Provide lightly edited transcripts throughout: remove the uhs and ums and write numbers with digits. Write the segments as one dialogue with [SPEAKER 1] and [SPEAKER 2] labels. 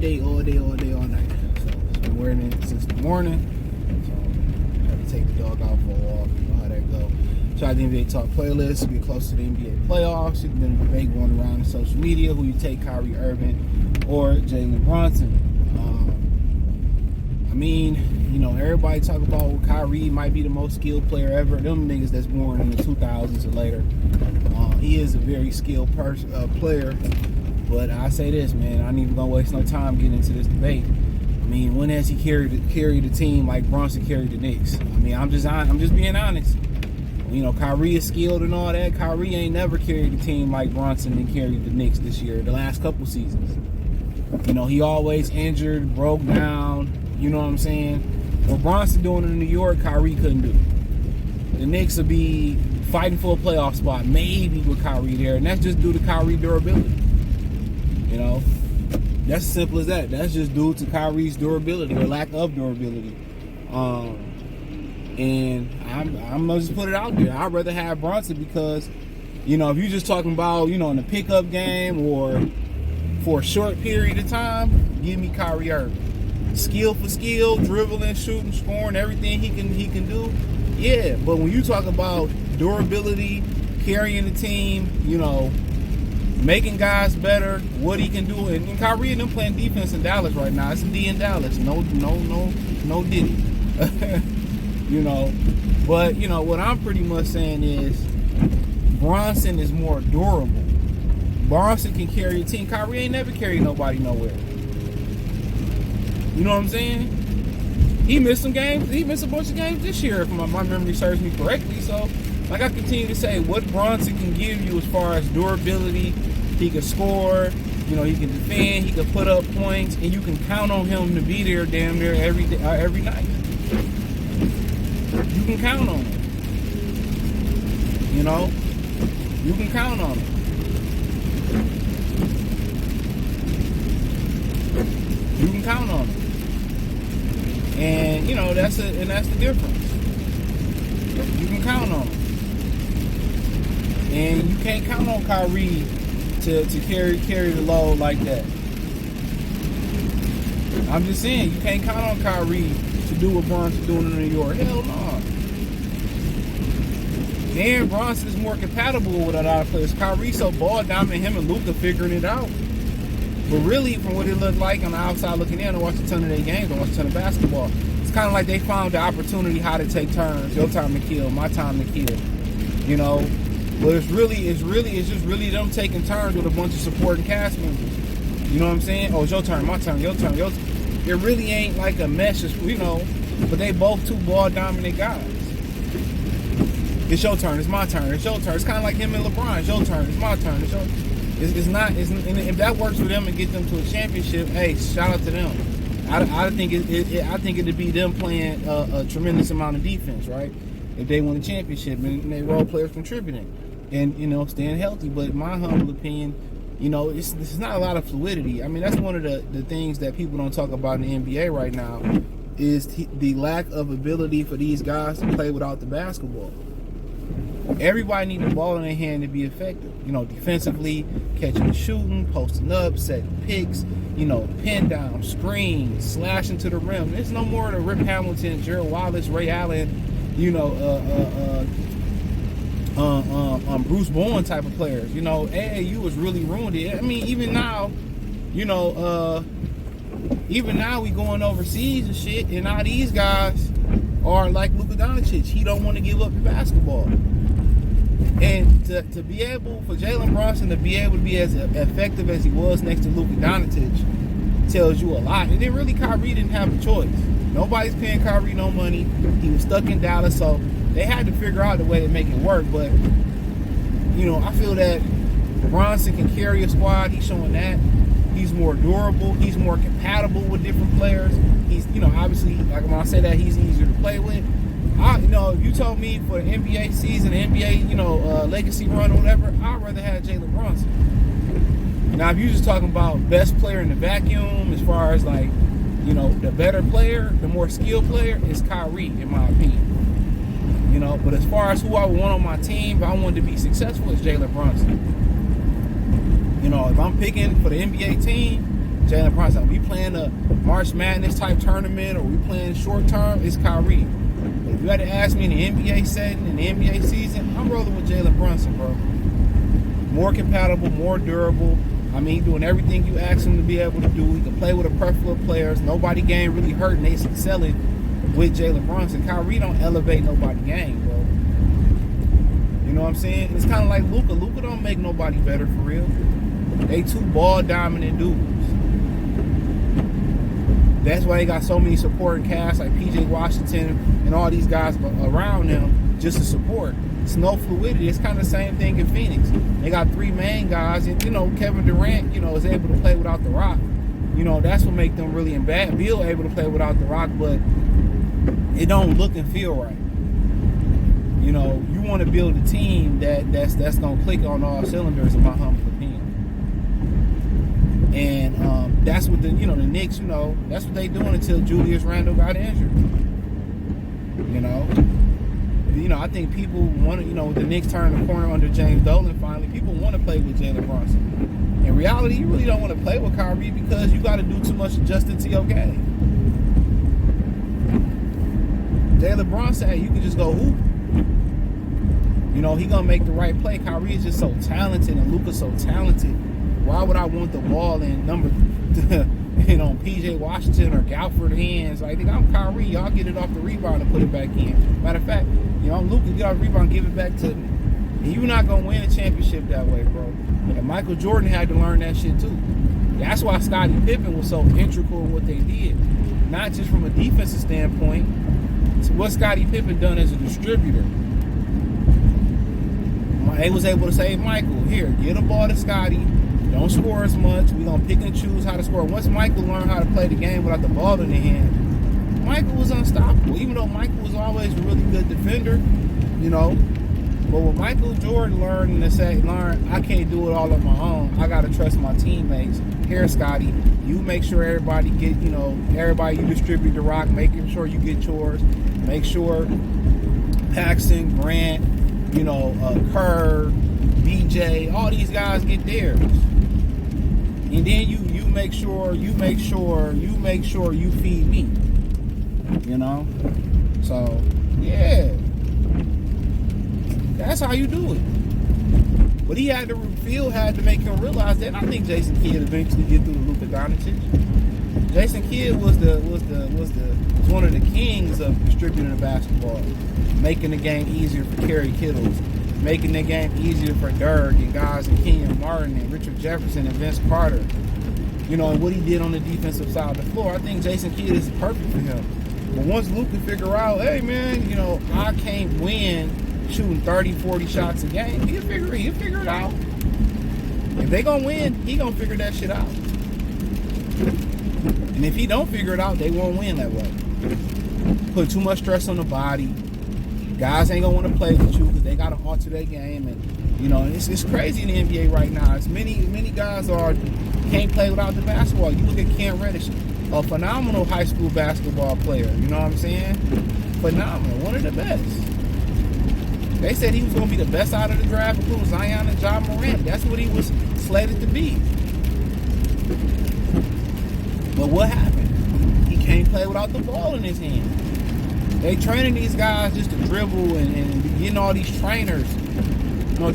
[SPEAKER 1] day, all night. So it's been wearing it since the morning. So I had to take the dog out for a walk. You know how that go. Shout out to the NBA Talk playlist. Get close to the NBA playoffs. You've been a debate going around on social media. Who you take, KyrieIrving or Jalen Brunson? I mean, you know, everybody talk about Kyrie might be the most skilled player ever. Them niggas that's born in the 2000s or later. He is a very skilled player. But I say this, man, I ain't even gonna waste no time getting into this debate. I mean, when has he carried the team like Brunson carried the Knicks? I mean, I'm just being honest. You know, Kyrie is skilled and all that. Kyrie ain't never carried the team like Brunson and carried the Knicks this year, the last couple seasons. You know, he always injured, broke down. You know what I'm saying? What Brunson doing in New York, Kyrie couldn't do. The Knicks will be fighting for a playoff spot, maybe with Kyrie there, and that's just due to Kyrie durability. You know, that's as simple as that. That's just due to Kyrie's durability or lack of durability. And I'm gonna just put it out there. I'd rather have Brunson because, you know, if you're just talking about, you know, in a pickup game or for a short period of time, give me KyrieIrving. Skill for skill, dribbling, shooting, scoring, everything he can do. Yeah, but when you talk about durability, carrying the team, you know, making guys better, what he can do, and Kyrie and them playing defense in Dallas right now. It's a D in Dallas. No Diddy. You know, but you know what I'm pretty much saying is Brunson is more durable. Brunson can carry a team. Kyrie ain't never carried nobody nowhere. You know what I'm saying? He missed some games. He missed a bunch of games this year, if my memory serves me correctly. So, like I continue to say, what Brunson can give you as far as durability, he can score, you know, he can defend, he can put up points, and you can count on him to be there damn near every night. You can count on him. You know? You can count on him. You can count on him. And, you know, that's the difference. You can count on him. And you can't count on Kyrie to carry the load like that. I'm just saying, you can't count on Kyrie to do what Brunson's doing in New York. Hell no. And Brunson is more compatible with a lot of players. Kyrie so ball dominant, him and Luka figuring it out. But really, from what it looked like on the outside looking in, I watched a ton of their games, I watched a ton of basketball. It's kind of like they found the opportunity how to take turns. Your time to kill, my time to kill. You know, but it's just really them taking turns with a bunch of supporting cast members. You know what I'm saying? Oh, it's your turn, my turn, your turn, your turn. It really ain't like a mesh, you know, but they both two ball dominant guys. It's your turn, it's my turn, it's your turn. It's kind of like him and LeBron. It's your turn, it's my turn, it's your turn. And if that works for them and get them to a championship, hey, shout out to them. I think it'd be them playing a tremendous amount of defense, right? If they win a championship and they role players contributing and, you know, staying healthy. But in my humble opinion, you know, it's not a lot of fluidity. I mean, that's one of the things that people don't talk about in the NBA right now is the lack of ability for these guys to play without the basketball. Everybody needs the ball in their hand to be effective. You know, defensively, catching and shooting, posting up, setting picks, you know, pin down, screen, slashing to the rim. There's no more of the Rip Hamilton, Gerald Wallace, Ray Allen, you know, Bruce Bowen type of players. You know, AAU was really ruined it. I mean, even now, you know, even now we going overseas and shit, and now these guys are like Luka Doncic. He don't want to give up the basketball. And to be able, for Jalen Brunson to be able to be as effective as he was next to Luka Doncic tells you a lot. And then really Kyrie didn't have a choice. Nobody's paying Kyrie no money. He was stuck in Dallas, so they had to figure out a way to make it work. But, you know, I feel that Brunson can carry a squad. He's showing that. He's more durable. He's more compatible with different players. He's, you know, obviously, like when I say that, he's easier to play with. You know, if you told me for the NBA season, NBA, you know, legacy run or whatever, I'd rather have Jalen Brunson. Now, if you're just talking about best player in the vacuum, as far as like, you know, the better player, the more skilled player, is Kyrie, in my opinion. You know, but as far as who I would want on my team, if I wanted to be successful, it's Jalen Brunson. You know, if I'm picking for the NBA team, Jalen Brunson. We playing a March Madness type tournament, or we playing short term, it's Kyrie. But if you had to ask me in the NBA setting, in the NBA season, I'm rolling with Jalen Brunson, bro. More compatible, more durable. I mean, he's doing everything you ask him to be able to do. He can play with a plethora of players. Nobody game really hurting. They excelling with Jalen Brunson. Kyrie don't elevate nobody game, bro. You know what I'm saying? It's kind of like Luka. Luka don't make nobody better for real. They two ball dominant dudes. That's why they got so many supporting casts like PJ Washington and all these guys around them just to support. It's no fluidity. It's kind of the same thing in Phoenix. They got three main guys, and Kevin Durant, is able to play without the rock. That's what makes them really bad. Beal able to play without the rock, but it don't look and feel right. You want to build a team that's gonna click on all cylinders, in my humble opinion. And that's what the Knicks, that's what they doing until Julius Randle got injured. I think people want to, the Knicks turned the corner under James Dolan finally. People want to play with Jalen Brunson. In reality, you really don't want to play with Kyrie because you got to do too much adjusting to your game. Jalen Brunson, hey, you can just go hoop. He gonna make the right play. Kyrie is just so talented, and Luka's so talented. Why would I want the ball in PJ Washington or Galford hands? Like, I'm Kyrie. Y'all get it off the rebound and put it back in. Matter of fact, I'm Luka. Get off the rebound, give it back to me. And you're not gonna win a championship that way, bro. And Michael Jordan had to learn that shit too. That's why Scottie Pippen was so integral in what they did, not just from a defensive standpoint. It's what Scottie Pippen done as a distributor. They was able to say, Michael, here, get a ball to Scottie. Don't score as much. We're going to pick and choose how to score. Once Michael learned how to play the game without the ball in their hand, Michael was unstoppable. Even though Michael was always a really good defender, But what Michael Jordan learned, I can't do it all on my own. I got to trust my teammates. Here, Scottie, you make sure everybody get, everybody you distribute the rock, making sure you get yours. Make sure Paxson, Grant, Kerr, BJ, all these guys get theirs. And then you make sure you feed me. So yeah. That's how you do it. But Phil had to make him realize that. I think Jason Kidd eventually get through Luka Doncic. Jason Kidd was one of the kings of distributing the basketball, making the game easier for Kerry Kittles, making the game easier for Dirk and guys and Kenyon Martin and Richard Jefferson and Vince Carter. And what he did on the defensive side of the floor. I think Jason Kidd is perfect for him. But once Luka figure out, hey man, I can't win shooting 30, 40 shots a game, he'll figure it out. If they gonna win, he gonna figure that shit out. And if he don't figure it out, they won't win that way. Put too much stress on the body. Guys ain't gonna want to play with you because they gotta alter their game, and it's crazy in the NBA right now. As many guys can't play without the basketball. You look at Cam Reddish, a phenomenal high school basketball player. You know what I'm saying? Phenomenal, one of the best. They said he was gonna be the best out of the draft, including Zion and John Morant. That's what he was slated to be. But what happened? He can't play without the ball in his hand. They training these guys just to dribble and getting all these trainers.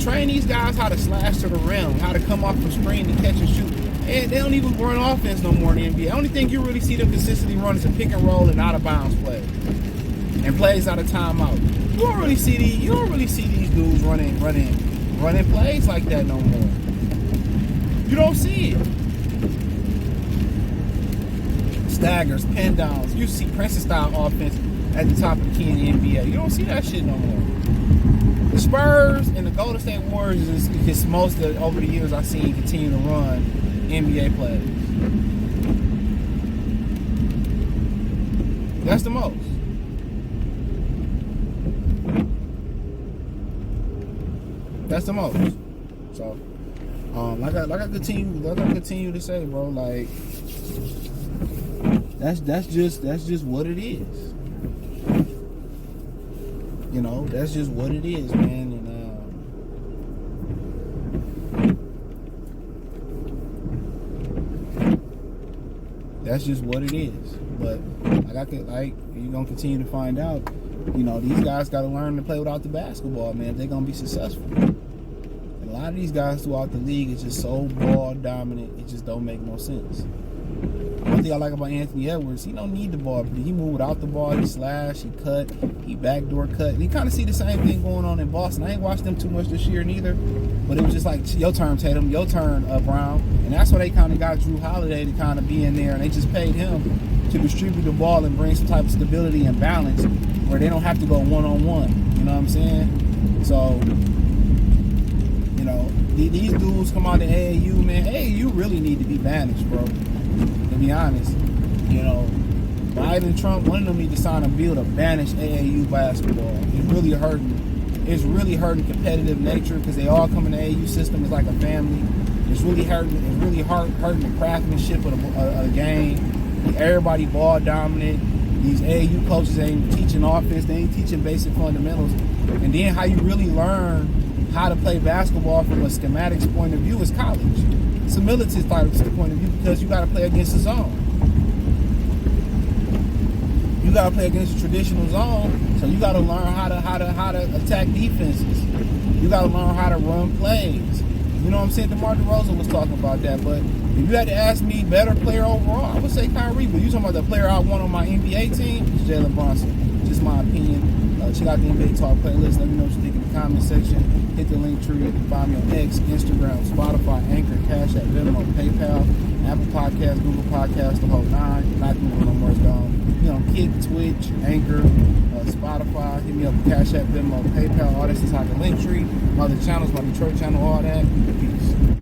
[SPEAKER 1] Train these guys how to slash to the rim, how to come off the screen to catch and shoot. And they don't even run offense no more in the NBA. The only thing you really see them consistently run is a pick and roll and out of bounds play, and plays out of timeout. You don't really see these dudes running plays like that no more. You don't see it. Staggers, pin downs. You see Princeton style offense at the top of the key in the NBA. You don't see that shit no more. The Spurs and the Golden State Warriors is just most of over the years I've seen continue to run NBA players. That's the most. That's the most. So, like I continue to say, bro, like that's just what it is. That's just what it is, man. And That's just what it is. But you're gonna continue to find out. You know, these guys got to learn to play without the basketball, man. If they're gonna be successful. And a lot of these guys throughout the league is just so ball dominant, it just don't make no sense. One thing I like about Anthony Edwards, he don't need the ball. He move without the ball. He slash, he cut, he backdoor cut. And you kind of see the same thing going on in Boston. I ain't watched them too much this year neither. But it was just like, your turn, Tatum, your turn, Brown. And that's why they kind of got Drew Holiday to kind of be in there. And they just paid him to distribute the ball and bring some type of stability and balance where they don't have to go one-on-one. You know what I'm saying? So, you know, these dudes come out to AAU, man. AAU really need to be banished, bro. To be honest, you know, Biden and Trump, one of them need to sign a bill to banish AAU basketball. It's really hurting. It's really hurting competitive nature because they all come in the AAU system. It's like a family. It's really hurting. It's really hurting the craftsmanship of a game. Everybody ball dominant. These AAU coaches ain't teaching offense. They ain't teaching basic fundamentals. And then how you really learn how to play basketball from a schematics point of view is college. It's a military point of view because you got to play against the zone. You got to play against the traditional zone, so you got to learn how to attack defenses. You got to learn how to run plays. You know what I'm saying? DeMar DeRozan was talking about that, but if you had to ask me better player overall, I would say Kyrie. But you talking about the player I want on my NBA team? It's Jalen Brunson. Just my opinion. Check out the NBA Talk playlist. Let me know what you think in the comment section. Hit the link tree. You can find me on X, Instagram, Spotify, Anchor, Cash App, Venmo, PayPal, Apple Podcasts, Google Podcasts, the whole nine. Not Google no more, it's gone. You know, Kick, Twitch, Anchor, Spotify. Hit me up with Cash App, Venmo, PayPal. All this is like the link tree. My other channels, my Detroit channel, all that. Peace.